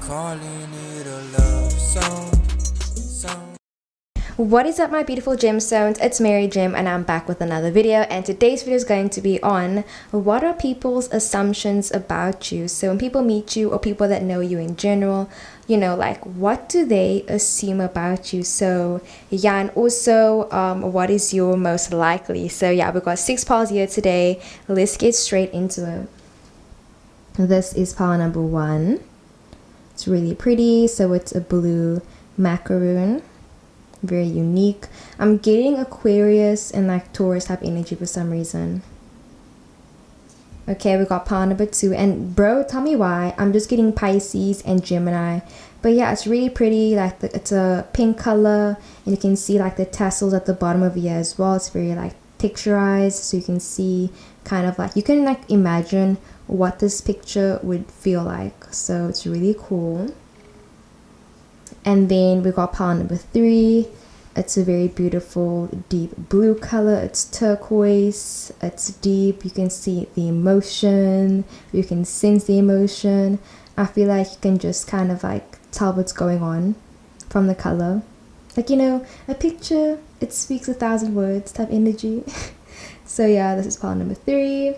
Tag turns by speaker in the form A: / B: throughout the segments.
A: calling it a love song.
B: What is up, my beautiful gemstones? It's Mary Gem and I'm back with another video, and today's video is going to be on what are people's assumptions about you. So when people meet you or people that know you in general, you know, like what do they assume about you? So yeah, and also what is your most likely? So yeah, we've got 6 piles here today. Let's get straight into it. This is pile number 1. It's really pretty. So it's a blue macaroon, very unique. I'm getting Aquarius and like Taurus type energy for some reason. Okay, we got pile number 2, and bro, tell me why I'm just getting Pisces and Gemini. But yeah, it's really pretty. Like it's a pink color, and you can see like the tassels at the bottom of here as well. It's very like texturized, so you can see kind of like, you can like imagine what this picture would feel like. So it's really cool. And then we got pile number 3. It's a very beautiful deep blue color. It's turquoise. It's deep. You can see the emotion. You can sense the emotion. I feel like you can just kind of like tell what's going on from the color. Like, you know, a picture, it speaks 1,000 words type energy. So yeah, this is pile number 3.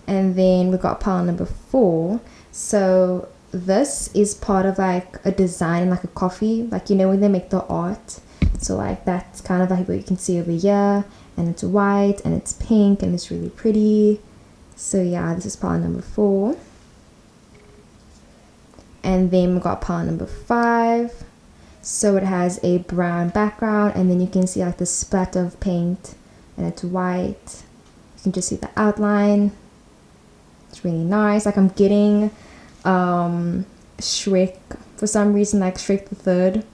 B: And then we got pile number 4. So this is part of like a design, like a coffee, like, you know, when they make the art. So like that's kind of like what you can see over here, and it's white and it's pink and it's really pretty. So yeah, this is pile number 4. And then we got pile number 5. So it has a brown background, and then you can see like the splatter of paint, and it's white. You can just see the outline. It's really nice. Like I'm getting Shrek for some reason, like Shrek the Third,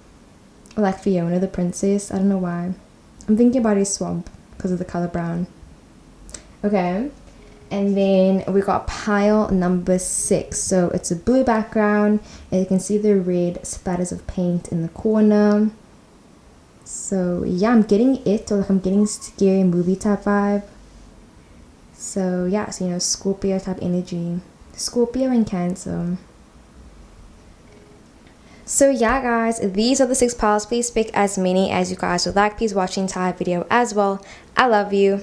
B: or like Fiona the Princess. I don't know why. I'm thinking about a swamp because of the color brown. Okay, and then we got pile number 6. So it's a blue background, and you can see the red splatters of paint in the corner. So yeah, I'm getting it, or like I'm getting scary movie type vibe. So yeah, so you know, Scorpio type energy. Scorpio and Cancer. So yeah guys, these are the 6 piles. Please pick as many as you guys would like. Please watch the entire video as well. I love you.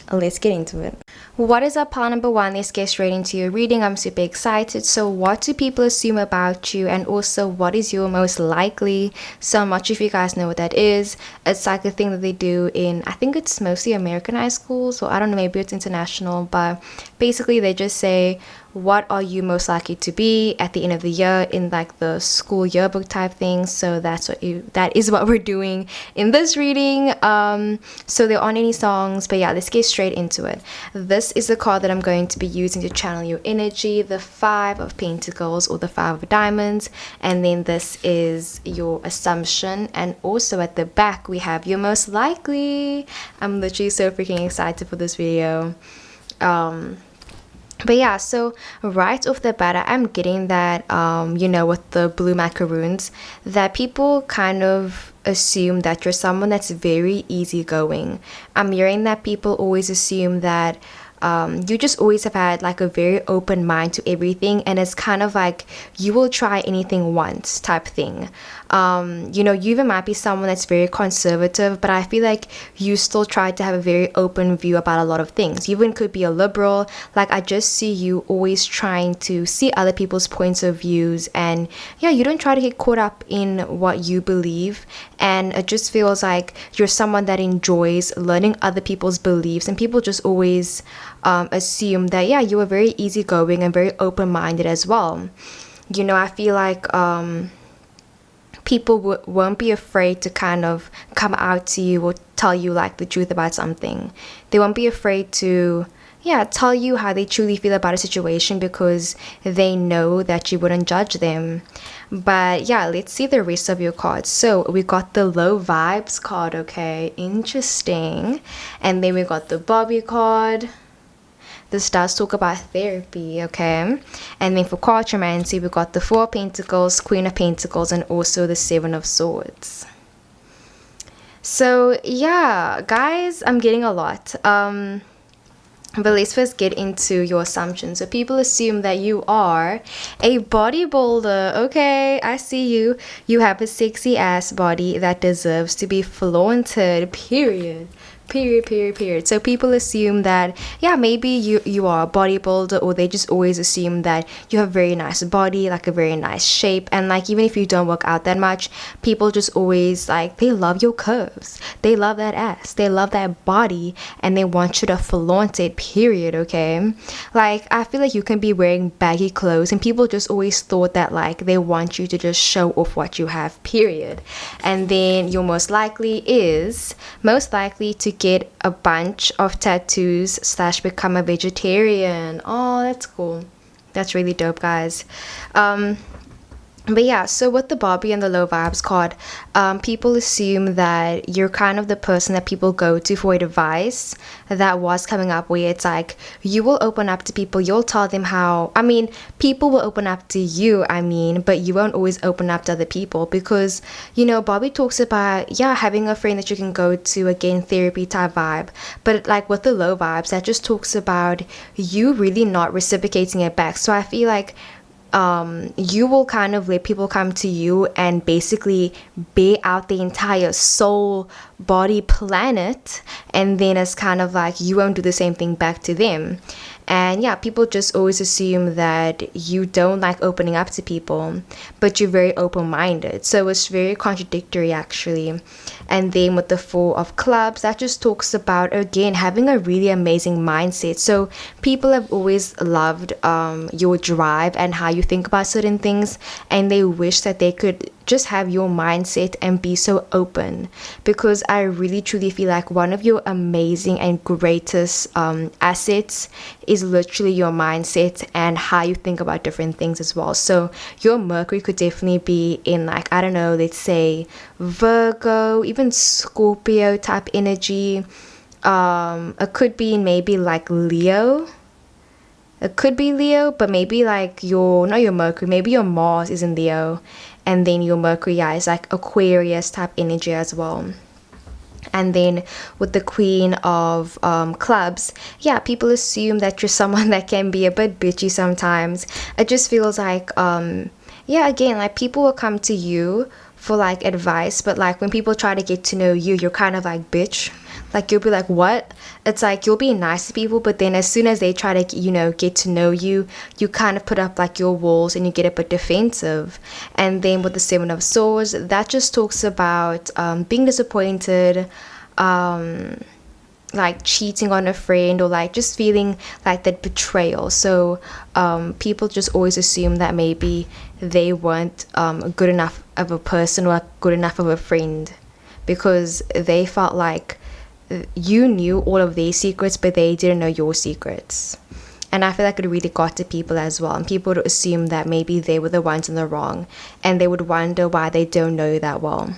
B: Let's get into it. What is up, pile number 1? Let's get straight into your reading. I'm super excited. So what do people assume about you, and also what is your most likely? So I'm not sure if you guys know what that is. It's like a thing that they do in, I think it's mostly Americanized schools, so I don't know, maybe it's international, but basically they just say, what are you most likely to be at the end of the year in like the school yearbook type thing. So that is what we're doing in this reading. So there aren't any songs, but yeah, let's get straight into it. This is the card that I'm going to be using to channel your energy, the 5 of Pentacles or the 5 of Diamonds, and then this is your assumption, and also at the back we have your most likely. I'm literally so freaking excited for this video. But yeah, so right off the bat, I'm getting that, you know, with the blue macaroons, that people kind of assume that you're someone that's very easygoing. I'm hearing that people always assume that you just always have had like a very open mind to everything, and it's kind of like you will try anything once type thing. You know, you even might be someone that's very conservative, but I feel like you still try to have a very open view about a lot of things. You even could be a liberal. Like I just see you always trying to see other people's points of views, and yeah, you don't try to get caught up in what you believe. And it just feels like you're someone that enjoys learning other people's beliefs, and people just always assume that, yeah, you are very easygoing and very open-minded as well. You know, I feel like people won't be afraid to kind of come out to you or tell you like the truth about something. They won't be afraid to, yeah, tell you how they truly feel about a situation, because they know that you wouldn't judge them. But yeah, let's see the rest of your cards. So we got the low vibes card. Okay, interesting. And then we got the Bobby card. This does talk about therapy, okay? And then for Cartomancy, we got the 4 of Pentacles, Queen of Pentacles, and also the 7 of Swords. So yeah, guys, I'm getting a lot. But let's first get into your assumptions. So people assume that you are a bodybuilder. Okay, I see you. You have a sexy ass body that deserves to be flaunted. Period. Period. So people assume that, yeah, maybe you are a bodybuilder, or they just always assume that you have a very nice body, like a very nice shape. And like, even if you don't work out that much, people just always like, they love your curves, they love that ass, they love that body, and they want you to flaunt it. Period. Okay, like, I feel like you can be wearing baggy clothes and people just always thought that like they want you to just show off what you have. Period. And then you're most likely to get a bunch of tattoos / become a vegetarian. Oh, that's cool. That's really dope, guys. But yeah, so with the Barbie and the low vibes card, people assume that you're kind of the person that people go to for advice. That was coming up where it's like, you will open up to people, you'll tell them how, I mean, people will open up to you, I mean, but you won't always open up to other people, because, you know, Barbie talks about, yeah, having a friend that you can go to, again, therapy type vibe. But like with the low vibes, that just talks about you really not reciprocating it back. So I feel like you will kind of let people come to you and basically bear out the entire soul, body, planet, and then it's kind of like you won't do the same thing back to them. And yeah, people just always assume that you don't like opening up to people, but you're very open-minded. So it's very contradictory, actually. And then with the Four of Clubs, that just talks about, again, having a really amazing mindset. So people have always loved your drive and how you think about certain things, and they wish that they could just have your mindset and be so open, because I really truly feel like one of your amazing and greatest assets is literally your mindset and how you think about different things as well. So your Mercury could definitely be in, like, I don't know, let's say Virgo, even Scorpio type energy. It could be maybe like Leo. It could be Leo, but maybe like not your Mercury, maybe your Mars is in Leo, and then your Mercury, yeah, is like Aquarius type energy as well. And then with the Queen of Clubs, yeah, people assume that you're someone that can be a bit bitchy sometimes. It just feels like, yeah, again, like people will come to you for like advice, but like when people try to get to know you, you're kind of like, bitch. Like, you'll be like, what? It's like, you'll be nice to people, but then as soon as they try to, you know, get to know you, you kind of put up like your walls and you get a bit defensive. And then with the Seven of Swords, that just talks about being disappointed, like cheating on a friend, or like just feeling like that betrayal. So people just always assume that maybe they weren't good enough of a person or good enough of a friend, because they felt like you knew all of their secrets, but they didn't know your secrets. And I feel like it really got to people as well, and people would assume that maybe they were the ones in the wrong, and they would wonder why they don't know you that well.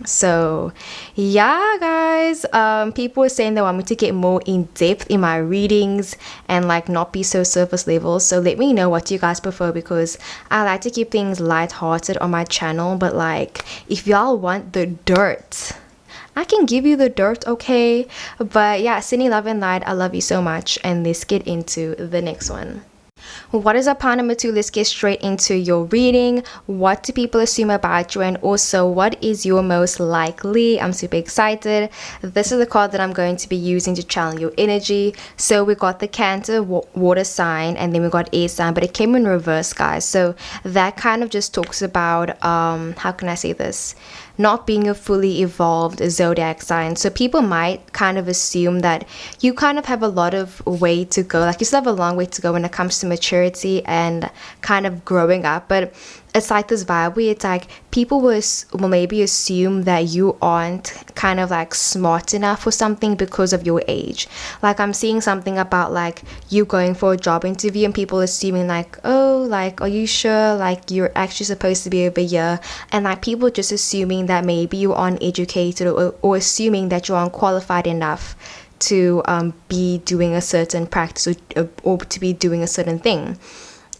B: So yeah, guys, people were saying they want me to get more in depth in my readings and like not be so surface level. So let me know what you guys prefer, because I like to keep things light-hearted on my channel, but like if y'all want the dirt, I can give you the dirt, okay? But yeah, sending love and light, I love you so much, and let's get into the next one. What is up, number 2? Let's get straight into your reading. What do people assume about you, and also what is your most likely? I'm super excited. This is the card that I'm going to be using to channel your energy. So we got the Cancer, water sign, and then we got air sign, but it came in reverse, guys. So that kind of just talks about how can I say this, not being a fully evolved zodiac sign. So people might kind of assume that you kind of have a lot of way to go, like you still have a long way to go when it comes to maturity and kind of growing up. But it's like this vibe where it's like people will maybe assume that you aren't kind of like smart enough for something because of your age. Like I'm seeing something about like you going for a job interview and people assuming like, oh, like, are you sure like you're actually supposed to be over here? And like people just assuming that maybe you aren't educated, or assuming that you aren't qualified enough to be doing a certain practice, or to be doing a certain thing.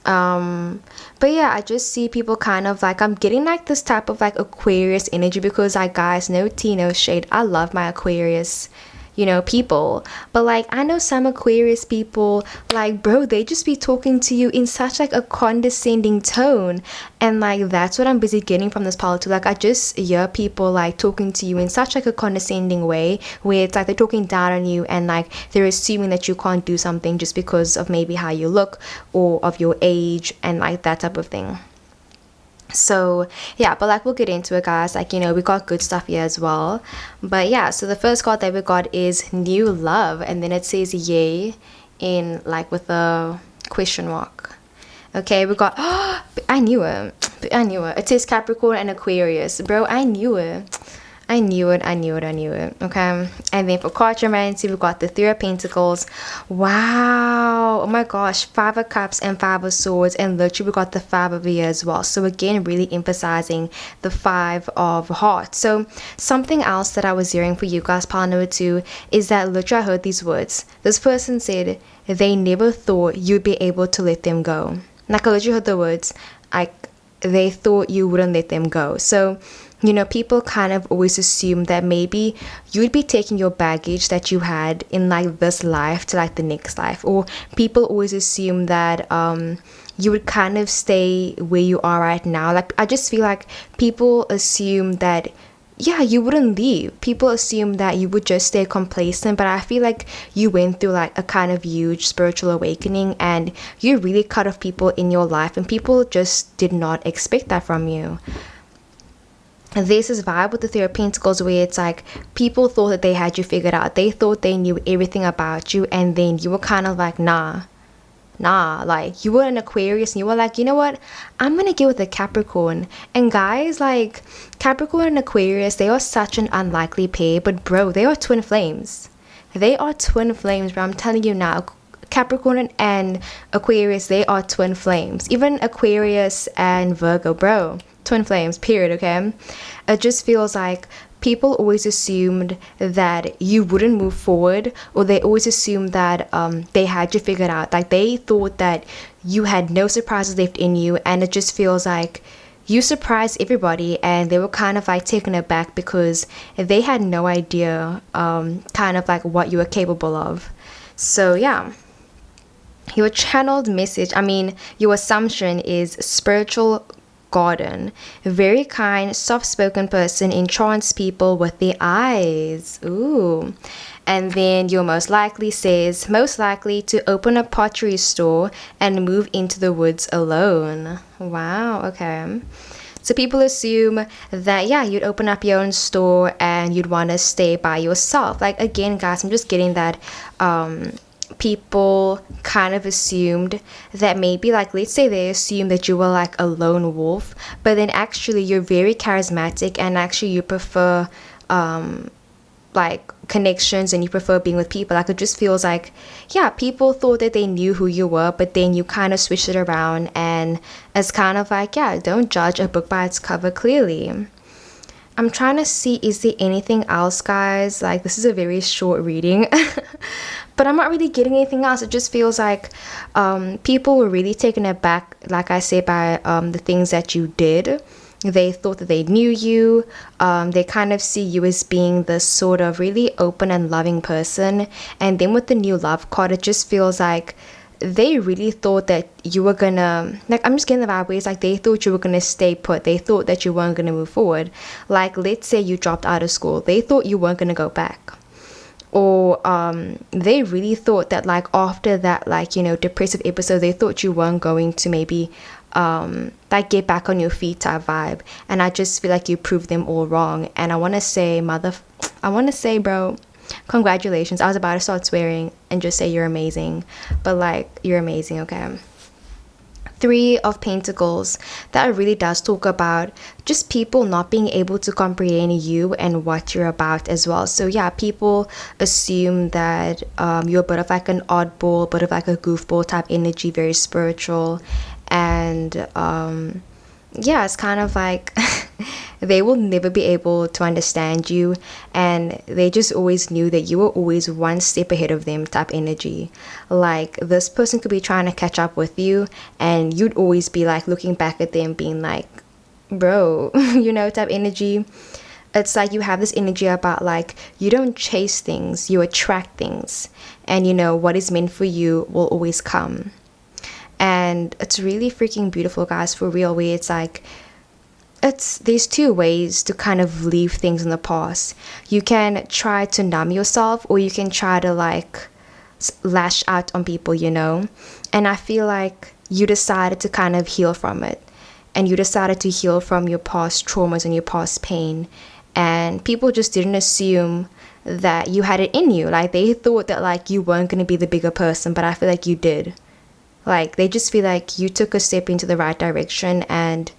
B: But yeah, I just see people kind of like, I'm getting like this type of like Aquarius energy, because like, guys, no tea, no shade, I love my Aquarius, people. But like, I know some Aquarius people, like, bro, they just be talking to you in such like a condescending tone. And like, that's what I'm busy getting from this pile too. Like, I just hear people like talking to you in such like a condescending way, where it's like they're talking down on you, and like they're assuming that you can't do something just because of maybe how you look or of your age, and like that type of thing. So yeah, but like, we'll get into it, guys. Like, we got good stuff here as well. But yeah, so the first card that we got is new love, and then it says yay in like with a question mark. Okay, we got I knew it. It says Capricorn and Aquarius. Bro, I knew it. I knew it. Okay. And then for Cartomancy, we got the Three of Pentacles. Wow. Oh my gosh. Five of Cups and Five of Swords. And literally we got the Five of Years as well. So again, really emphasizing the Five of Hearts. So something else that I was hearing for you guys, pile number 2, is that literally I heard these words. This person said they never thought you'd be able to let them go. Like, I literally heard the words, like, they thought you wouldn't let them go. So people kind of always assume that maybe you'd be taking your baggage that you had in like this life to like the next life, or people always assume that you would kind of stay where you are right now. Like, I just feel like people assume that, yeah, you wouldn't leave. People assume that you would just stay complacent, but I feel like you went through like a kind of huge spiritual awakening, and you really cut off people in your life, and people just did not expect that from you. There's this vibe with the Three of Pentacles where it's like people thought that they had you figured out. They thought they knew everything about you, and then you were kind of like, nah. Like, you were an Aquarius and you were like, you know what, I'm gonna get with a Capricorn. And guys, like, Capricorn and Aquarius, they are such an unlikely pair, but bro, they are twin flames. Bro. I'm telling you now, Capricorn and Aquarius, they are twin flames. Even Aquarius and Virgo, bro, twin flames, period. Okay, it just feels like people always assumed that you wouldn't move forward, or they always assumed that they had you figured out. Like, they thought that you had no surprises left in you, and it just feels like you surprised everybody, and they were kind of like taken aback because they had no idea kind of like what you were capable of. So yeah, your channeled message, your assumption is spiritual garden, very kind, soft-spoken person, enchants people with their eyes. Ooh. And then your most likely says, most likely to open a pottery store and move into the woods alone. Wow, okay. So people assume that, yeah, you'd open up your own store and you'd want to stay by yourself. Like, again, guys, I'm just getting that people kind of assumed that maybe, like, let's say they assumed that you were like a lone wolf, but then actually you're very charismatic, and actually you prefer like connections, and you prefer being with people. Like, it just feels like, yeah, people thought that they knew who you were, but then you kind of switched it around, and it's kind of like, yeah, don't judge a book by its cover. Clearly, I'm trying to see, is there anything else, guys? Like, this is a very short reading but I'm not really getting anything else. It just feels like people were really taken aback, like I said, by the things that you did. They thought that they knew you. They kind of see you as being this sort of really open and loving person. And then with the new love card, it just feels like they really thought that you were gonna, like, I'm just getting the vibe where it's like they thought you were gonna stay put. They thought that you weren't gonna move forward. Like, let's say you dropped out of school, they thought you weren't gonna go back. Or they really thought that, like, after that, like, depressive episode, they thought you weren't going to maybe like get back on your feet type vibe. And I just feel like you proved them all wrong. And I want to say, bro, congratulations. I was about to start swearing and just say you're amazing, but like, you're amazing. Okay. Three of Pentacles, that really does talk about just people not being able to comprehend you and what you're about as well. So yeah, people assume that you're a bit of like an oddball, a bit of like a goofball type energy, very spiritual. And yeah, it's kind of like they will never be able to understand you, and they just always knew that you were always one step ahead of them type energy. Like, this person could be trying to catch up with you, and you'd always be like looking back at them being like, bro, type energy. it's like you have this energy about like you don't chase things, you attract things, and you know what is meant for you will always come. And it's really freaking beautiful, guys, for real, where it's like there's two ways to kind of leave things in the past. You can try to numb yourself, or you can try to like lash out on people, you know. And I feel like you decided to kind of heal from it, and you decided to heal from your past traumas and your past pain, and people just didn't assume that you had it in you. Like they thought that like you weren't going to be the bigger person, but I feel like you did. Like they just feel like you took a step into the right direction, and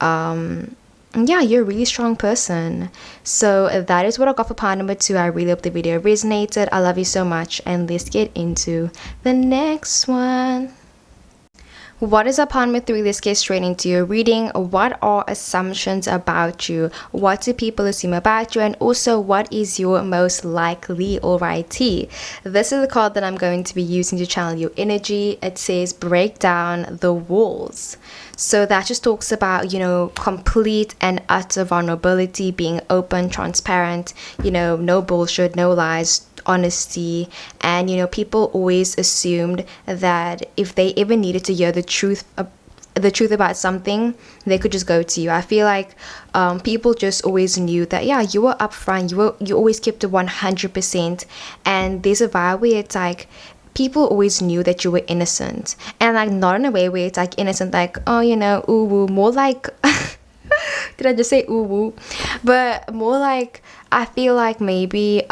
B: yeah, you're a really strong person. So that is what I got for part number 2. I really hope the video resonated. I love you so much, and let's get into the next one. What is a part number 3? Let's get straight into your reading. What are assumptions about you? What do people assume about you? And also, what is your most likely alrighty? This is the card that I'm going to be using to channel your energy. It says break down the walls. So that just talks about, you know, complete and utter vulnerability, being open, transparent, you know, no bullshit, no lies, honesty. And you know, people always assumed that if they ever needed to hear the truth about something, they could just go to you. I feel like people just always knew that, yeah, you were upfront, you always kept it 100%. And there's a vibe where it's like people always knew that you were innocent, and like not in a way where it's like innocent like, oh, you know, ooh woo, more like did I just say ooh woo? But more like, I feel like maybe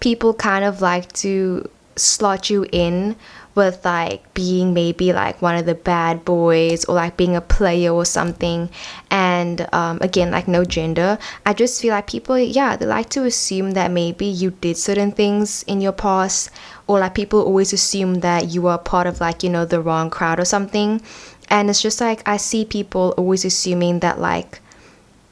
B: people kind of like to slot you in with like being maybe like one of the bad boys, or like being a player or something. And again, like no gender, I just feel like people, yeah, they like to assume that maybe you did certain things in your past, or like people always assume that you were part of like, you know, the wrong crowd or something. And it's just like I see people always assuming that like,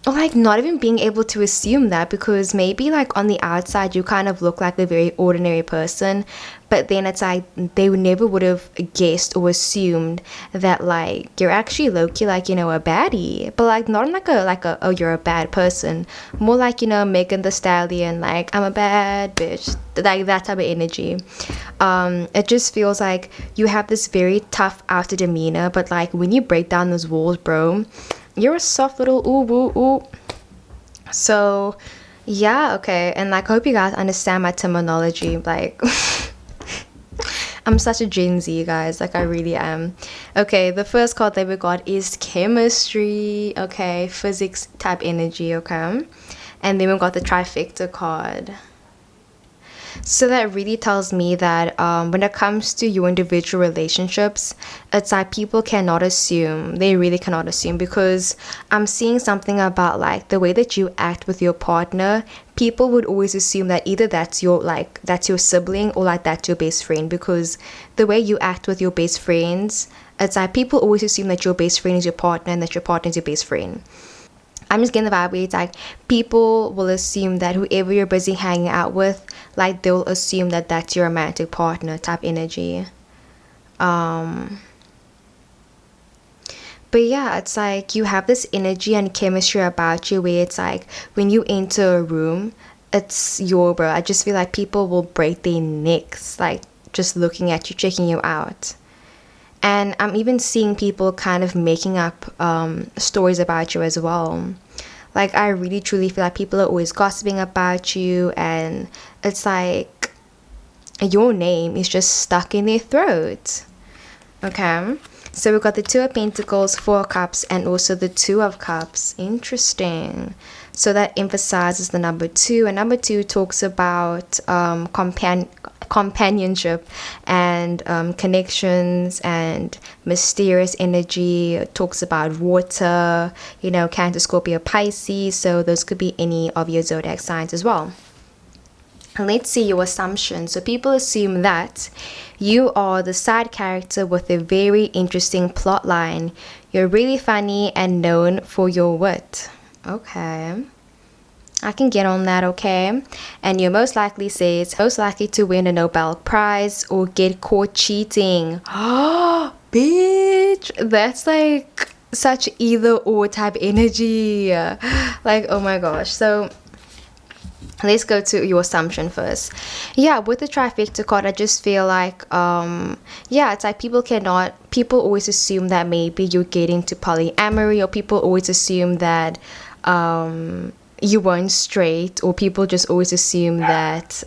B: or like not even being able to assume that, because maybe like on the outside you kind of look like a very ordinary person, but then it's like they never would have guessed or assumed that like you're actually low-key like, you know, a baddie. But like not like a oh, you're a bad person, more like, you know, Megan the Stallion, like I'm a bad bitch, like that type of energy. It just feels like you have this very tough outer demeanor, but like when you break down those walls, bro, you're a soft little ooh woo ooh. So yeah, okay. And like I hope you guys understand my terminology. Like I'm such a Gen Z, guys, like I really am. Okay, the first card that we got is chemistry. Okay, physics type energy. Okay, and then we got the trifecta card. So that really tells me that when it comes to your individual relationships, it's like people cannot assume. They really cannot assume, because I'm seeing something about like the way that you act with your partner. People would always assume that either that's your sibling, or like that's your best friend, because the way you act with your best friends, it's like people always assume that your best friend is your partner and that your partner is your best friend. I'm just getting the vibe where it's like people will assume that whoever you're busy hanging out with, like they'll assume that that's your romantic partner type energy. But yeah, it's like you have this energy and chemistry about you where it's like when you enter a room, it's your bro. I just feel like people will break their necks like just looking at you, checking you out. And I'm even seeing people kind of making up stories about you as well. Like I really truly feel like people are always gossiping about you, and it's like your name is just stuck in their throat. Okay, so we've got the 2 of Pentacles, 4 of Cups, and also the 2 of Cups. Interesting. So that emphasizes the number 2, and number 2 talks about companionship and connections and mysterious energy. It talks about water, you know, Cancer, Scorpio, Pisces. So those could be any of your zodiac signs as well. Let's see your assumptions. So people assume that you are the side character with a very interesting plot line. You're really funny and known for your wit. Okay, I can get on that. Okay, and you're most likely to win a Nobel Prize or get caught cheating. Oh, bitch, that's like such either or type energy. Like, oh my gosh. So let's go to your assumption first. Yeah, with the trifecta card, I just feel like yeah, it's like people always assume that maybe you're getting to polyamory, or people always assume that you weren't straight, or people just always assume that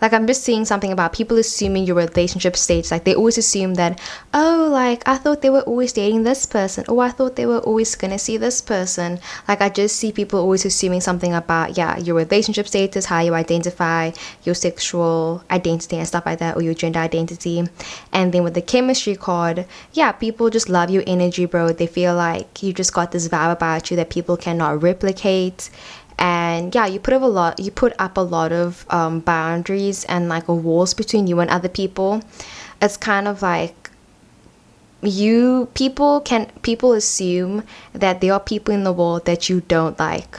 B: like, I'm just seeing something about people assuming your relationship stage. Like, they always assume that, oh, like, I thought they were always dating this person, or I thought they were always gonna see this person. Like, I just see people always assuming something about, yeah, your relationship status, how you identify, your sexual identity and stuff like that, or your gender identity. And then with the chemistry card, yeah, people just love your energy, bro. They feel like you just got this vibe about you that people cannot replicate. And yeah, you put up a lot of boundaries and like walls between you and other people. It's kind of like people assume that there are people in the world that you don't like,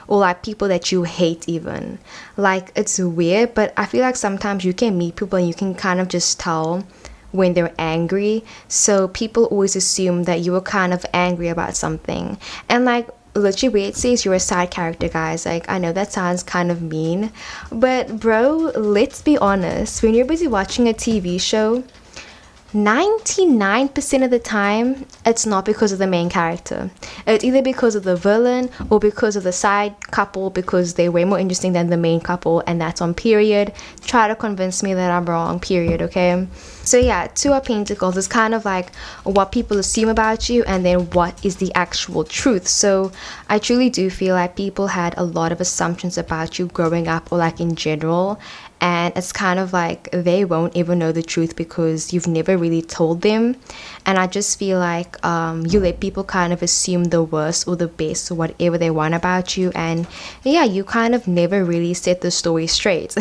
B: or like people that you hate even. Like, it's weird, but I feel like sometimes you can meet people and you can kind of just tell when they're angry. So people always assume that you were kind of angry about something. And like, literally where it says you're a side character, guys, like, I know that sounds kind of mean, but bro, let's be honest, when you're busy watching a TV show, 99% of the time it's not because of the main character. It's either because of the villain or because of the side couple, because they're way more interesting than the main couple, and that's on period. Try to convince me that I'm wrong, period. Okay, so yeah, Two of Pentacles is kind of like what people assume about you and then what is the actual truth. So I truly do feel like people had a lot of assumptions about you growing up, or like in general, and it's kind of like they won't ever know the truth because you've never really told them. And I just feel like you let people kind of assume the worst or the best or whatever they want about you, and yeah, you kind of never really set the story straight.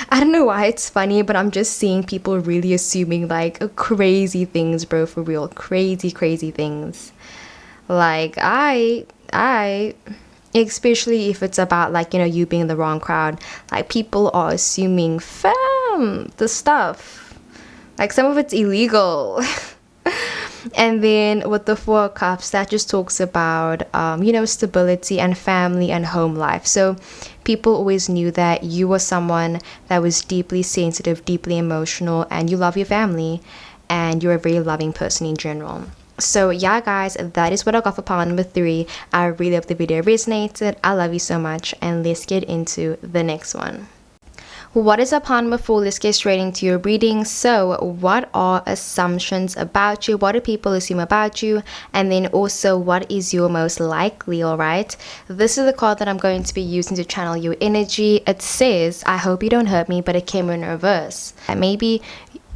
B: I don't know why it's funny, but I'm just seeing people really assuming like crazy things, bro, for real. Crazy things. Like, I especially if it's about like, you know, you being in the wrong crowd, like people are assuming the stuff, like some of it's illegal. And then with the Four of Cups, that just talks about you know, stability and family and home life. So people always knew that you were someone that was deeply sensitive, deeply emotional, and you love your family, and you're a very loving person in general. So yeah, guys, that is what I got for pile number 3. I really hope the video resonated. I love you so much, and let's get into the next one. What is up, pile number 4? Let's get straight into your reading. So what are assumptions about you? What do people assume about you? And then also, what is your most likely? All right, this is the card that I'm going to be using to channel your energy. It says, I hope you don't hurt me, but it came in reverse. And maybe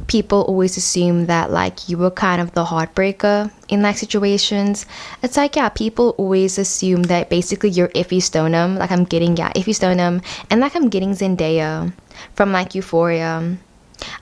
B: people always assume that like you were kind of the heartbreaker in like situations. It's like, yeah, people always assume that basically you're Effie Stoneham. Like, I'm getting, yeah, Effie Stoneham, and like I'm getting Zendaya from like Euphoria.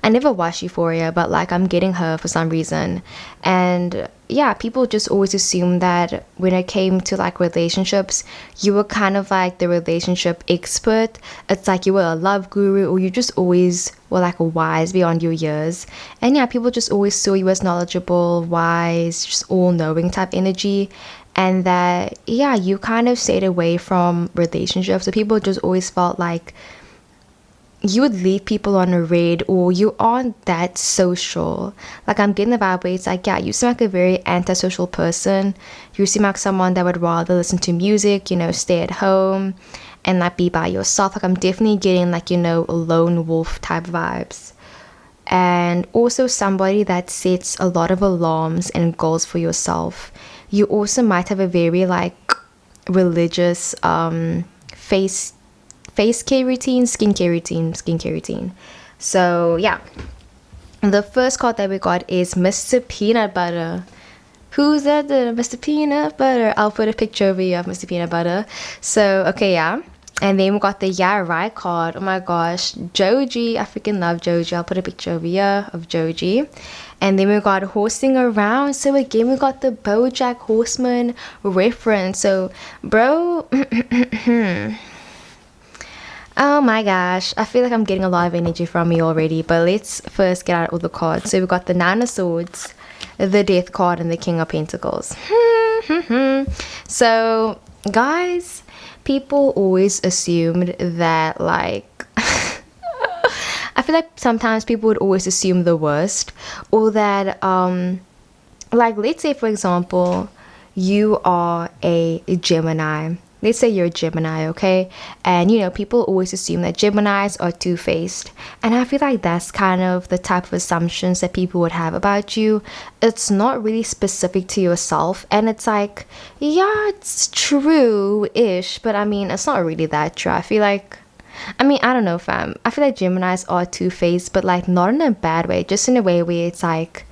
B: I never watched Euphoria, but like I'm getting her for some reason. And yeah, people just always assume that when it came to like relationships, you were kind of like the relationship expert. It's like you were a love guru, or you just always were like wise beyond your years. And yeah, people just always saw you as knowledgeable, wise, just all-knowing type energy. And that, yeah, you kind of stayed away from relationships. So people just always felt like you would leave people on a red, or you aren't that social. Like, I'm getting the vibe where it's like, yeah, you seem like a very antisocial person. You seem like someone that would rather listen to music, you know, stay at home and like be by yourself. Like, I'm definitely getting like, you know, a lone wolf type vibes. And also somebody that sets a lot of alarms and goals for yourself. You also might have a very like religious face care routine, skincare routine. So yeah, the first card that we got is Mr. Peanut Butter. Who's that? Mr. Peanut Butter. I'll put a picture over here of Mr. Peanut Butter. So okay, yeah. And then we got the Yeah Right card. Oh my gosh, Joji. I freaking love Joji. I'll put a picture over here of Joji. And then we got Horsing Around. So again, we got the BoJack Horseman reference. So bro, oh my gosh, I feel like I'm getting a lot of energy from me already, but let's first get out all the cards. So we got the Nine of Swords, the Death card and the King of Pentacles. So guys, people always assumed that, like, I feel like sometimes people would always assume the worst, or that like, let's say for example you are a Gemini. Let's say you're a Gemini, okay? And you know, people always assume that Geminis are two-faced. And I feel like that's kind of the type of assumptions that people would have about you. It's not really specific to yourself. And it's like, yeah, it's true-ish. But I mean, it's not really that true. I feel like, I mean, I don't know, fam. I feel like Geminis are two-faced, but like not in a bad way. Just in a way where it's like,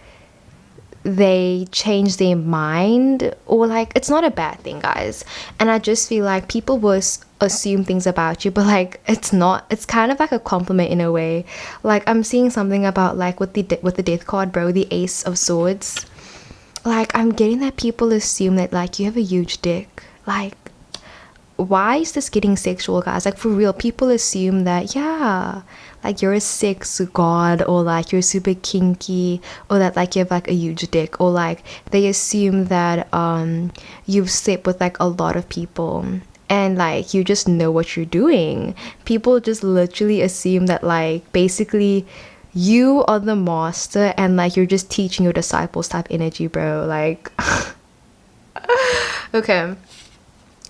B: they change their mind, or like, it's not a bad thing, guys. And I just feel like people will assume things about you, but like, it's not, it's kind of like a compliment in a way. Like, I'm seeing something about, like, with the Death card, bro, the Ace of Swords. Like, I'm getting that people assume that, like, you have a huge dick. Like, why is this getting sexual, guys? Like, for real, people assume that, yeah, like, you're a sex god, or like you're super kinky, or that like you have like a huge dick, or like they assume that you've slept with like a lot of people and like you just know what you're doing. People just literally assume that, like, basically you are the master and like you're just teaching your disciples type energy, bro. Like okay.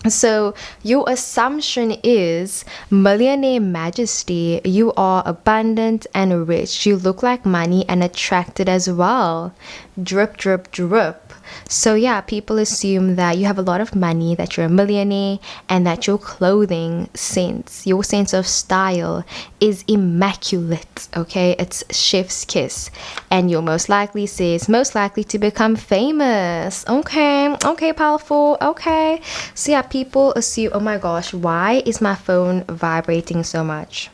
B: So your assumption is millionaire majesty. You are abundant and rich. You look like money and attracted as well. Drip, drip, drip. So yeah, people assume that you have a lot of money, that you're a millionaire, and that your clothing sense, your sense of style is immaculate, okay? It's chef's kiss. And you're most likely to become famous. Okay, powerful, okay. So yeah, people assume, oh my gosh, why is my phone vibrating so much?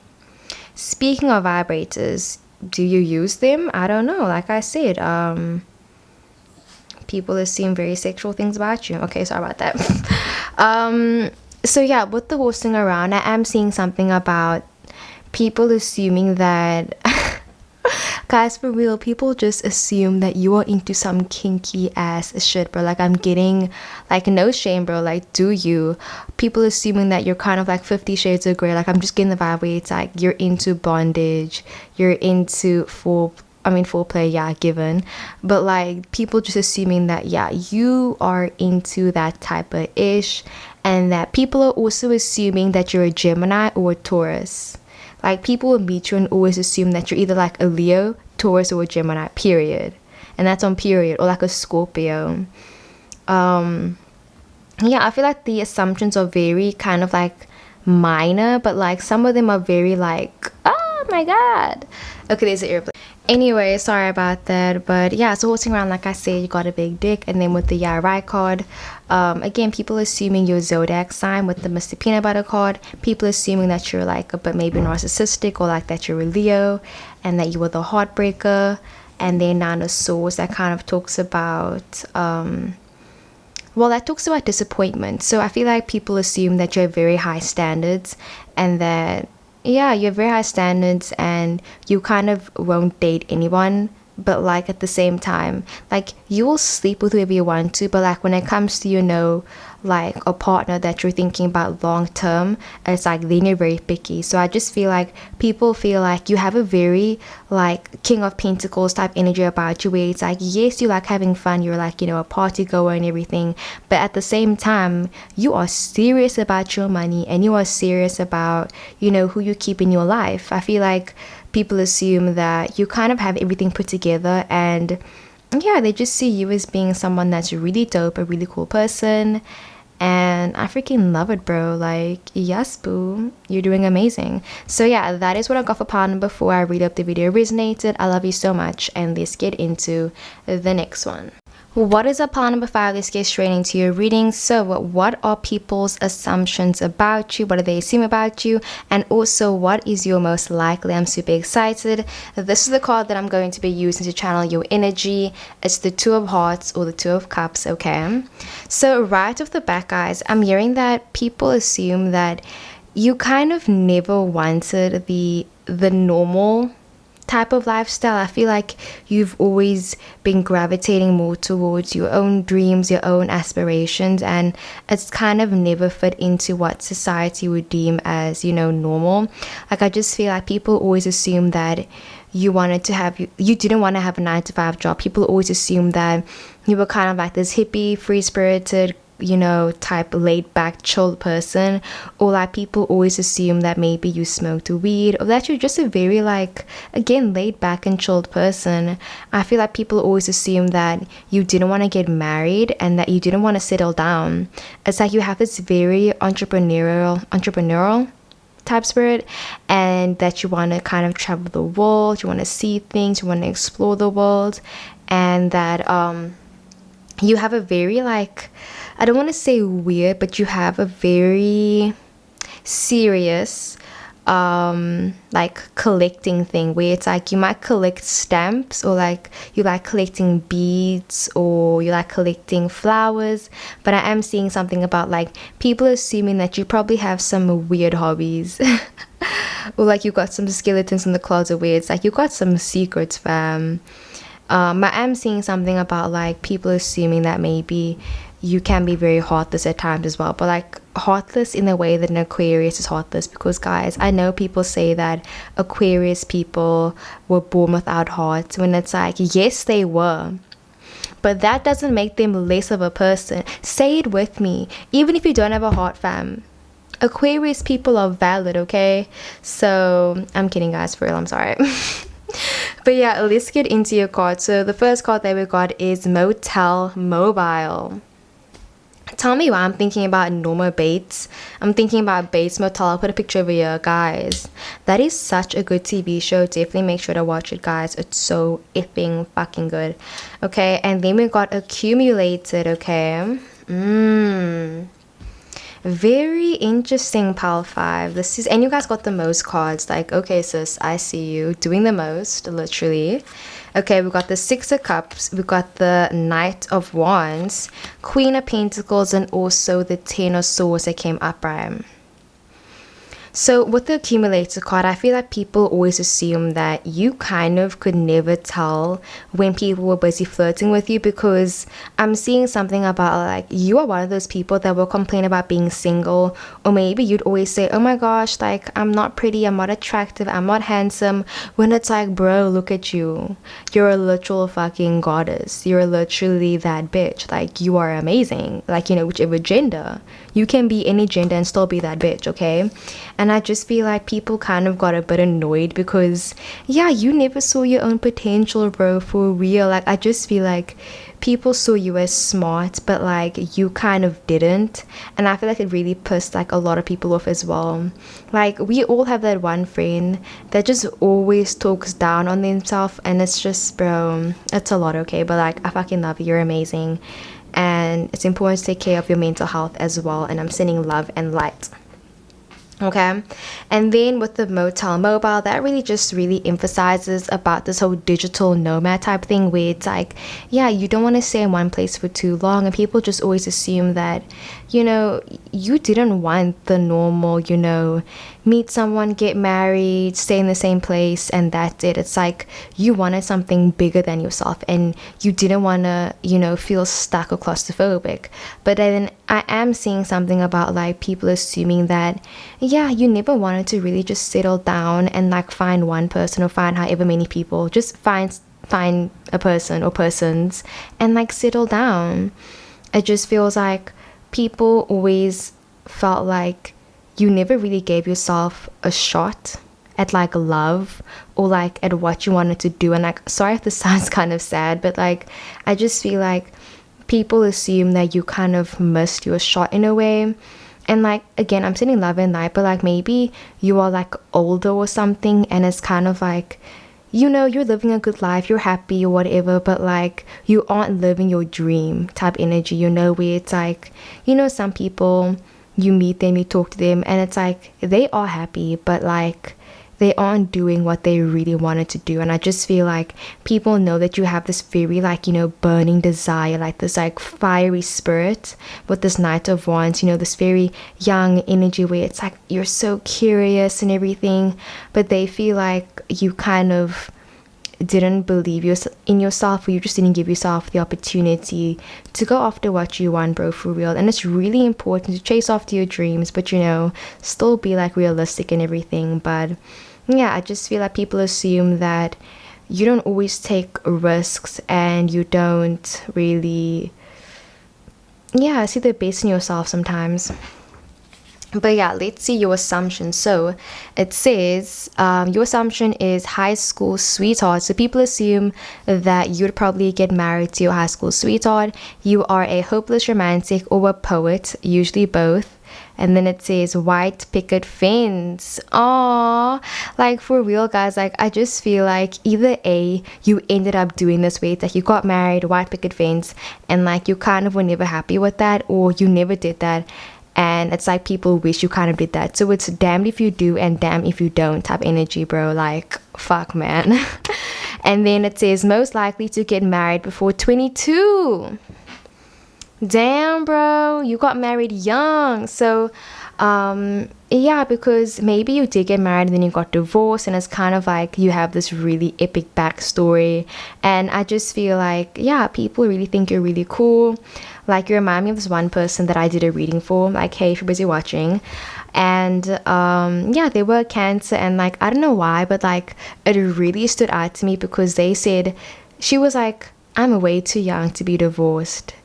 B: Speaking of vibrators, do you use them? I don't know. Like I said, people assume very sexual things about you. Okay, sorry about that. So yeah, with the horsing around, I am seeing something about people assuming that guys, for real, people just assume that you are into some kinky ass shit, bro. Like, I'm getting, like, no shame, bro. Like, do you? People assuming that you're kind of like 50 Shades of Grey. Like, I'm just getting the vibe where it's like you're into bondage, you're into foreplay, yeah, given. But like, people just assuming that, yeah, you are into that type of ish. And that people are also assuming that you're a Gemini or a Taurus. Like, people will meet you and always assume that you're either like a Leo, Taurus, or a Gemini, period. And that's on period. Or like a Scorpio. Yeah, I feel like the assumptions are very kind of like minor, but like some of them are very like, oh my god. Okay, there's an airplane. Anyway, sorry about that. But yeah, so horsing around, like I said, you got a big dick. And then with the yeah right card, again, people assuming your zodiac sign. With the Mr. Peanut Butter card, people assuming that you're like a bit maybe narcissistic, or like that you're a Leo, and that you were the heartbreaker. And then Nine of Swords, that kind of talks about well, that talks about disappointment. So I feel like people assume that you have very high standards, and that, yeah, you have very high standards, and you kind of won't date anyone. But like, at the same time, like, you will sleep with whoever you want to, but like, when it comes to, you know, like a partner that you're thinking about long term, it's like, then you're very picky. So I just feel like people feel like you have a very like King of Pentacles type energy about you, where it's like, yes, you like having fun, you're like, you know, a party goer and everything, but at the same time, you are serious about your money, and you are serious about, you know, who you keep in your life. I feel like people assume that you kind of have everything put together, and yeah, they just see you as being someone that's really dope, a really cool person. And I freaking love it, bro. Like, yes, boo, you're doing amazing. So yeah, that is what I got for pile number 4. I really hope the video resonated. I love you so much, and let's get into the next one. What is a pile number 5? Let's get straight into your reading. So what are people's assumptions about you? What do they assume about you? And also, what is your most likely? I'm super excited. This is the card that I'm going to be using to channel your energy. It's the Two of Hearts, or the Two of Cups, okay? So right off the bat, guys, I'm hearing that people assume that you kind of never wanted the normal type of lifestyle. I feel like you've always been gravitating more towards your own dreams, your own aspirations, and it's kind of never fit into what society would deem as, normal. Like, I just feel like people always assume that you didn't want to have a 9 to 5 job. People always assume that you were kind of like this hippie, free-spirited, type laid back chilled person, or like people always assume that maybe you smoked weed, or that you're just a very like, again, laid back and chilled person. I feel like people always assume that you didn't want to get married and that you didn't want to settle down. It's like you have this very entrepreneurial type spirit, and that you want to kind of travel the world, you want to see things, you want to explore the world, and that you have a very like, I don't want to say weird, but you have a very serious like collecting thing, where it's like you might collect stamps, or like you like collecting beads, or you like collecting flowers. But I am seeing something about like people assuming that you probably have some weird hobbies or like you got some skeletons in the closet, where it's like you got some secrets, fam. I am seeing something about like people assuming that maybe you can be very heartless at times as well, but like heartless in the way that an Aquarius is heartless. Because guys, I know people say that Aquarius people were born without hearts, when it's like, yes, they were, but that doesn't make them less of a person. Say it with me. Even if you don't have a heart, fam, Aquarius people are valid, okay? So I'm kidding, guys, for real, I'm sorry. But yeah, let's get into your card. So the first card that we got is Motel Mobile. Tell me why I'm thinking about Norma Bates. I'm thinking about Bates Motel. I'll put a picture over here, guys. That is such a good TV show. Definitely make sure to watch it, guys. It's so effing fucking good. Okay, and then we got Accumulated, okay? Very interesting, Pal 5. This is, and you guys got the most cards. Like, okay, sis, I see you doing the most, literally. Okay, we got the Six of Cups, we got the Knight of Wands, Queen of Pentacles, and also the Ten of Swords that came up, right? So with the Accumulator card, I feel like people always assume that you kind of could never tell when people were busy flirting with you, because I'm seeing something about like you are one of those people that will complain about being single, or maybe you'd always say, oh my gosh, like I'm not pretty, I'm not attractive, I'm not handsome, when it's like, bro, look at you, you're a literal fucking goddess, you're literally that bitch, like you are amazing, like, whichever gender, you can be any gender and still be that bitch, okay? And I just feel like people kind of got a bit annoyed because, yeah, you never saw your own potential, bro, for real. Like, I just feel like people saw you as smart, but like you kind of didn't. And I feel like it really pissed like a lot of people off as well. Like, we all have that one friend that just always talks down on themselves, and it's just, bro, it's a lot, okay? But like, I fucking love you, you're amazing. And it's important to take care of your mental health as well. And I'm sending love and light. Okay, and then with the Motel Mobile, that really emphasizes about this whole digital nomad type thing, where it's like, yeah, you don't want to stay in one place for too long, and people just always assume that, you didn't want the normal, meet someone, get married, stay in the same place, and that's it. It's like you wanted something bigger than yourself, and you didn't want to, feel stuck or claustrophobic. But then I am seeing something about like people assuming that, yeah, you never wanted to really just settle down and like find one person, or find however many people, just find a person or persons and like settle down. It just feels like people always felt like you never really gave yourself a shot at like love, or like at what you wanted to do. And like, sorry if this sounds kind of sad, but like I just feel like people assume that you kind of missed your shot in a way. And like, again, I'm sending love and light, but like maybe you are like older or something, and it's kind of like, you're living a good life, you're happy or whatever, but like you aren't living your dream type energy, where it's like, some people, you meet them, you talk to them, and it's like they are happy, but like they aren't doing what they really wanted to do. And I just feel like people know that you have this very like, burning desire, like this like fiery spirit with this Knight of Wands, this very young energy where it's like you're so curious and everything, but they feel like you kind of didn't believe in yourself, or you just didn't give yourself the opportunity to go after what you want, bro, for real. And it's really important to chase after your dreams, but still be like realistic and everything. But yeah, I just feel like people assume that you don't always take risks and you don't really see the best in yourself sometimes. But yeah, let's see your assumption. So it says your assumption is high school sweetheart. So people assume that you'd probably get married to your high school sweetheart. You are a hopeless romantic or a poet, usually both. And then it says white picket fence. Aww, like for real, guys, like I just feel like either A, you ended up doing this way, like you got married, white picket fence, and like you kind of were never happy with that, or you never did that. And it's like people wish you kind of did that. So it's damned if you do and damn if you don't type energy, bro. Like, fuck, man. And then it says most likely to get married before 22. Damn, bro, you got married young. So yeah, because maybe you did get married and then you got divorced, and it's kind of like you have this really epic backstory. And I just feel like, yeah, people really think you're really cool. Like, you remind me of this one person that I did a reading for. Like, hey, if you're busy watching. And yeah, they were Cancer, and like I don't know why, but like it really stood out to me because they said, she was like, I'm way too young to be divorced.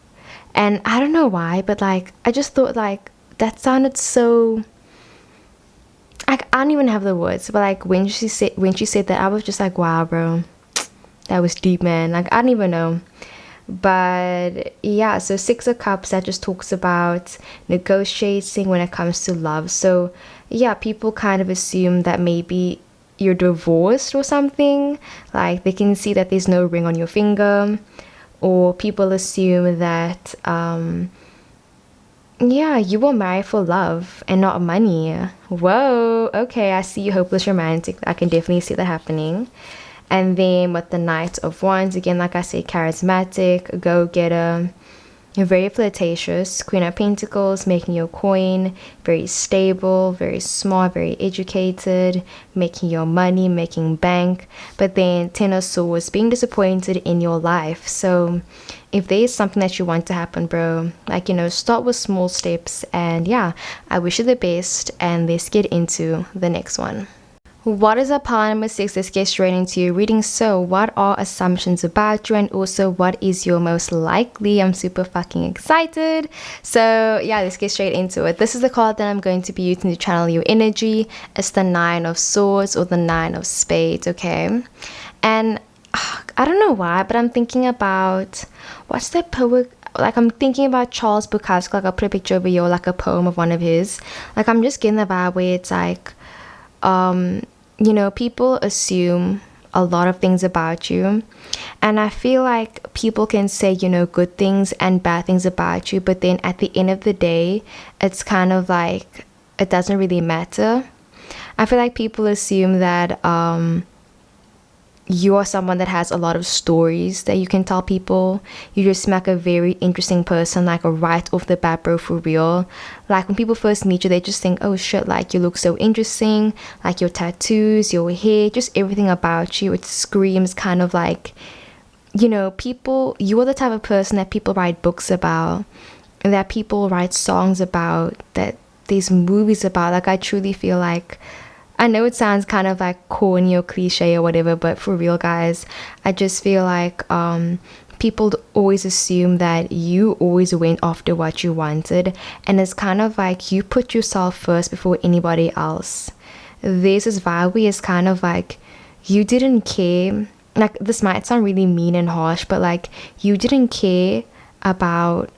B: And I don't know why, but like I just thought like that sounded so, like, I don't even have the words, but like when she said that, I was just like, wow, bro, that was deep, man. Like, I don't even know. But yeah, so Six of Cups, that just talks about negotiating when it comes to love. So yeah, people kind of assume that maybe you're divorced or something. Like, they can see that there's no ring on your finger, or people assume that yeah, you were married for love and not money. Whoa, okay, I see you, hopeless romantic. I can definitely see that happening. And then with the Knight of Wands, again, like I said, charismatic, go-getter, very flirtatious. Queen of Pentacles, making your coin, very stable, very smart, very educated, making your money, making bank. But then Ten of Swords, being disappointed in your life. So if there is something that you want to happen, bro, like, start with small steps. And yeah, I wish you the best, and let's get into the next one. What is a pile number 6? Let's get straight into your reading. So what are assumptions about you, and also what is your most likely? I'm super fucking excited. So yeah, let's get straight into it. This is the card that I'm going to be using to channel your energy. It's the Nine of Swords, or the Nine of Spades, okay? And I don't know why, but I'm thinking about, what's that poet? Like, I'm thinking about Charles Bukowski. Like, I'll put a picture over here, like a poem of one of his. Like, I'm just getting the vibe where it's like, people assume a lot of things about you, and I feel like people can say, good things and bad things about you, but then at the end of the day, it's kind of like it doesn't really matter. I feel like people assume that you are someone that has a lot of stories that you can tell people. You just seem like a very interesting person, like right off the bat, bro, for real. Like, when people first meet you, they just think, oh shit, like, you look so interesting. Like, your tattoos, your hair, just everything about you, it screams kind of like, people, you are the type of person that people write books about, and that people write songs about, that there's movies about. Like, I truly feel like, I know it sounds kind of like corny or cliche or whatever, but for real, guys, I just feel like people always assume that you always went after what you wanted, and it's kind of like you put yourself first before anybody else. There's this vibe where it's kind of like you didn't care. Like, this might sound really mean and harsh, but like, you didn't care about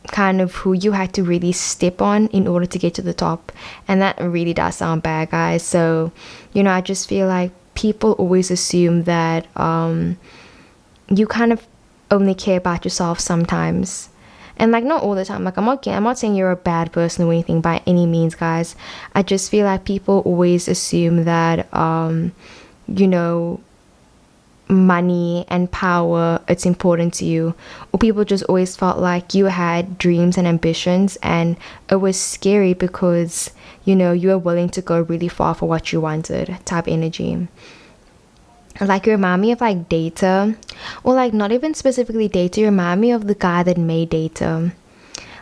B: kind of who you had to really step on in order to get to the top. And that really does sound bad, guys. So I just feel like people always assume that you kind of only care about yourself sometimes, and like, not all the time. Like, I'm not saying you're a bad person or anything by any means, guys. I just feel like people always assume that money and power, it's important to you, or people just always felt like you had dreams and ambitions, and it was scary because you were willing to go really far for what you wanted, type energy. Like, you remind me of like Data, or like not even specifically Data, you remind me of the guy that made Data.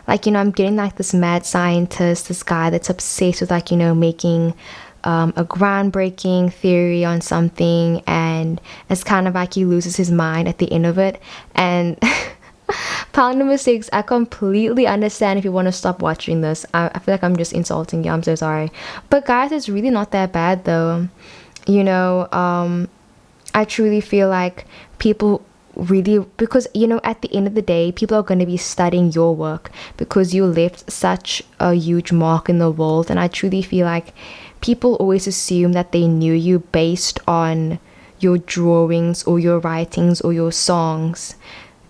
B: Like, I'm getting like this mad scientist, this guy that's obsessed with like, making a groundbreaking theory on something, and it's kind of like he loses his mind at the end of it. And Pound number 6, I completely understand if you want to stop watching this. I feel like I'm just insulting you. I'm so sorry. But guys, it's really not that bad though. I truly feel like people really, because at the end of the day, people are going to be studying your work because you left such a huge mark in the world. And I truly feel like people always assume that they knew you based on your drawings or your writings or your songs.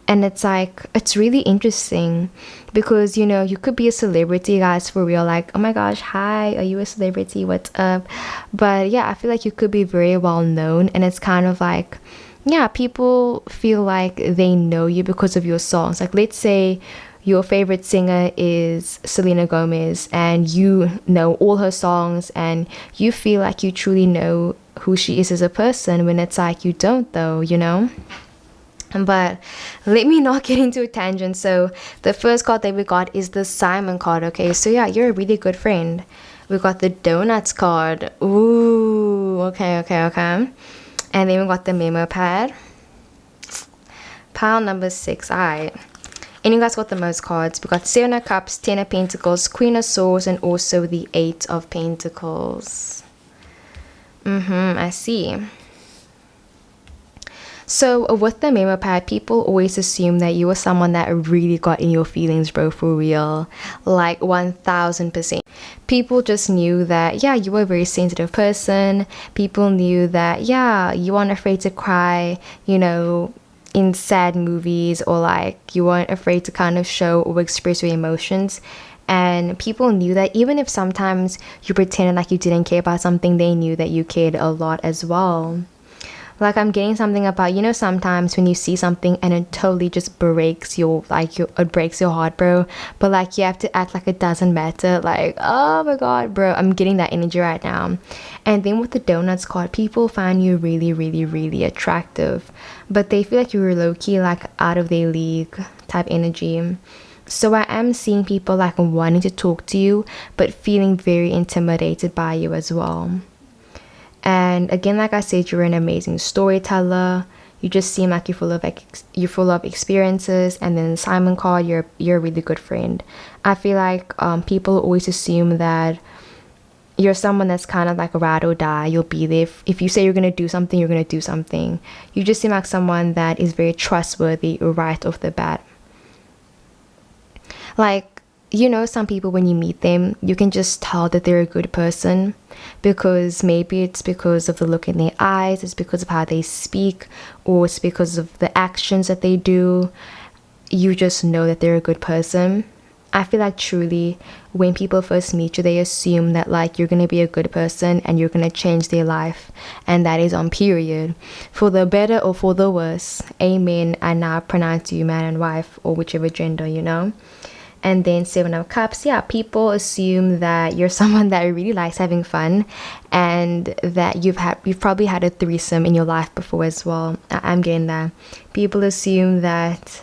B: And it's like, it's really interesting because, you could be a celebrity, guys, for real. Like, oh my gosh, hi, are you a celebrity? What's up? But yeah, I feel like you could be very well known. And it's kind of like, yeah, people feel like they know you because of your songs. Like, let's say your favorite singer is Selena Gomez and you know all her songs and you feel like you truly know who she is as a person, when it's like you don't though, But let me not get into a tangent. So the first card that we got is the Simon card. Okay, so yeah, you're a really good friend. We got the Donuts card. Ooh, okay. And then we got the memo pad. Pile number 6. Alright. And you guys got the most cards. We got 7 of Cups, 10 of Pentacles, Queen of Swords, and also the 8 of Pentacles. I see. So with the memo pad, people always assume that you were someone that really got in your feelings, bro, for real. Like 1000%. People just knew that, yeah, you were a very sensitive person. People knew that, yeah, you weren't afraid to cry, in sad movies, or like you weren't afraid to kind of show or express your emotions. And people knew that even if sometimes you pretended like you didn't care about something, they knew that you cared a lot as well. Like, I'm getting something about, sometimes when you see something and it totally just breaks it breaks your heart, bro. But like, you have to act like it doesn't matter. Like, oh my God, bro, I'm getting that energy right now. And then with the Donuts card, people find you really, really, really attractive. But they feel like you were low-key, like, out of their league type energy. So I am seeing people like wanting to talk to you, but feeling very intimidated by you as well. And again, like I said, you're an amazing storyteller. You just seem like you're full of experiences. And then Simon card, you're a really good friend. I feel like people always assume that you're someone that's kind of like a ride or die. You'll be there. If you say you're gonna do something, you're gonna do something. You just seem like someone that is very trustworthy right off the bat. Like, some people, when you meet them, you can just tell that they're a good person, because maybe it's because of the look in their eyes, it's because of how they speak, or it's because of the actions that they do. You just know that they're a good person. I feel like truly when people first meet you, they assume that like you're going to be a good person and you're going to change their life, and that is on period, for the better or for the worse. Amen. I now pronounce you man and wife, or whichever gender, And then 7 of Cups, yeah, people assume that you're someone that really likes having fun, and that you've probably had a threesome in your life before as well. I'm getting that. People assume that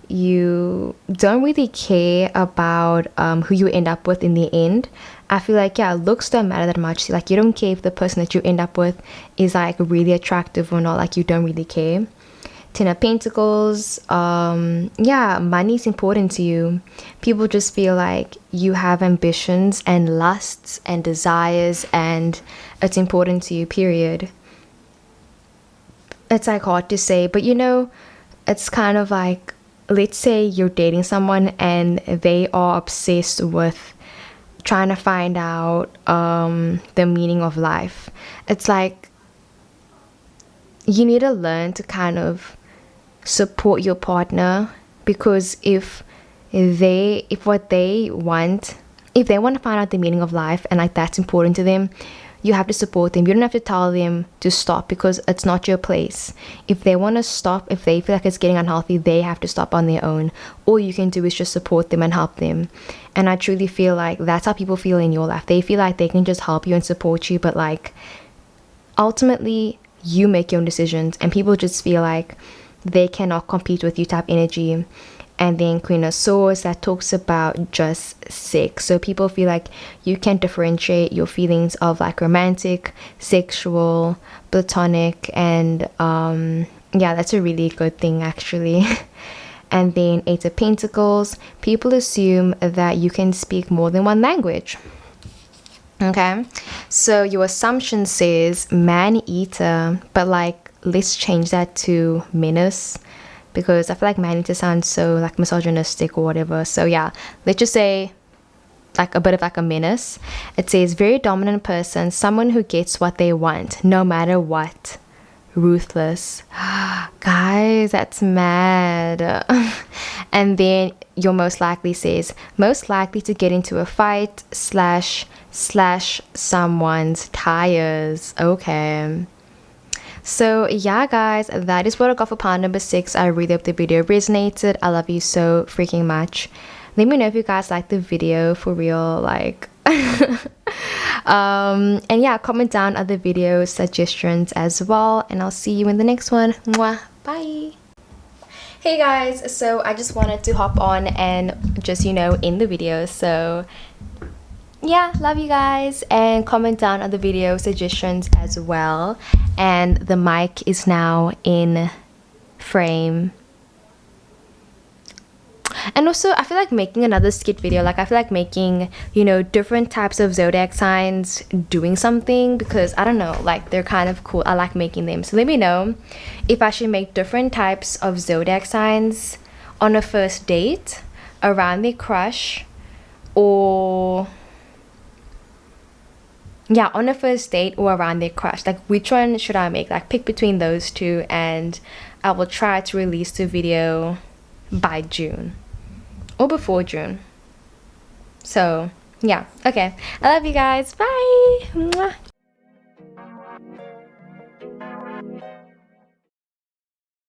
B: you don't really care about who you end up with in the end. I feel like, yeah, looks don't matter that much. Like, you don't care if the person that you end up with is like really attractive or not. Like, you don't really care. 10 of Pentacles, yeah, money's important to you. People just feel like you have ambitions and lusts and desires, and it's important to you, period. It's like hard to say, but it's kind of like, let's say you're dating someone and they are obsessed with trying to find out the meaning of life. It's like, you need to learn to kind of support your partner, because if they want to find out the meaning of life and like that's important to them, you have to support them. You don't have to tell them to stop, because it's not your place. If they want to stop, if they feel like it's getting unhealthy, they have to stop on their own. All you can do is just support them and help them. And I truly feel like that's how people feel in your life. They feel like they can just help you and support you, but like ultimately you make your own decisions, and people just feel like they cannot compete with you type energy. And then Queen of Swords, that talks about just sex. So people feel like you can differentiate your feelings of like romantic, sexual, platonic, and yeah, that's a really good thing actually. And then Eight of Pentacles, people assume that you can speak more than one language. Okay, so your assumption says man-eater, but like let's change that to menace, because I feel like man-eater sounds so like misogynistic or whatever. So yeah, let's just say like a bit of like a menace. It says very dominant person, someone who gets what they want no matter what. Ruthless. Guys, that's mad. And then your most likely says most likely to get into a fight slash someone's tires. Okay, so yeah guys, that is what I got for part number 6. I really hope the video resonated. I love you so freaking much. Let me know if you guys like the video for real, like and yeah, comment down other video suggestions as well, and I'll see you in the next one. Mwah. Bye. Hey guys, so I just wanted to hop on and just, you know, end the video. So yeah, love you guys, and comment down other video suggestions as well. And the mic is now in frame. And also I feel like making another skit video, like I feel like making, you know, different types of zodiac signs doing something, because I don't know, like they're kind of cool. I like making them. So let me know if I should make different types of zodiac signs on a first date, around their crush, or yeah, on a first date or around their crush. Like which one should I make? Like pick between those two, and I will try to release the video by June or before June. So yeah, okay, I love you guys. Bye. Mwah.